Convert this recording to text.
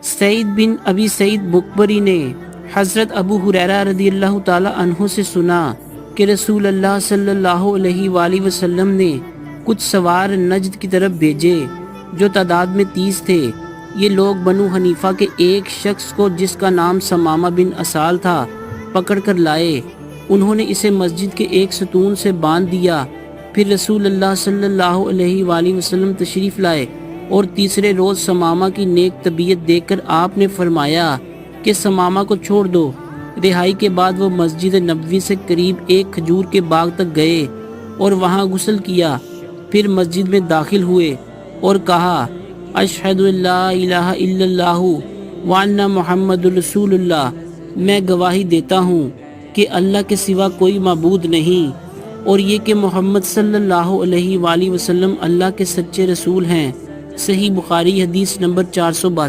सईद बिन अबी सईद मुकबरी ने हज़रत अबू हुरैरा रज़ियल्लाहु ताला अन्हु से सुना कि रसूल अल्लाह सल्लल्लाहु अलैहि वसल्लम ने कुछ सवार नजद की तरफ भेजे जो तादाद में 30 थे। ये लोग बनु हनीफा के एक शख्स को जिसका नाम समामा बिन असाल था पकड़ कर लाए। उन्होंने इसे मस्जिद के एक सतून से बांध दिया। फिर रसूल अल्लाह सल्लल्लाहु अलैहि वसल्लम तशरीफ़ लाए और तीसरे रोज़ समामा की नेक तबीयत देखकर आपने फरमाया कि समामा को छोड़ दो। रिहाई के बाद वो मस्जिद नबवी से करीब एक खजूर के बाग तक गए और वहाँ गुस्ल किया। फिर मस्जिद में दाखिल हुए और कहा, अशहदु अल्ला इलाहा इल्लल्लाहु व अन्ना मुहम्मदुर रसूलुल्लाह, मैं गवाही देता हूँ कि अल्लाह के सिवा कोई माबूद नहीं और ये कि मोहम्मद सल्लल्लाहु अलैहि वसल्लम अल्लाह के सच्चे रसूल हैं। सही बुखारी हदीस नंबर 462।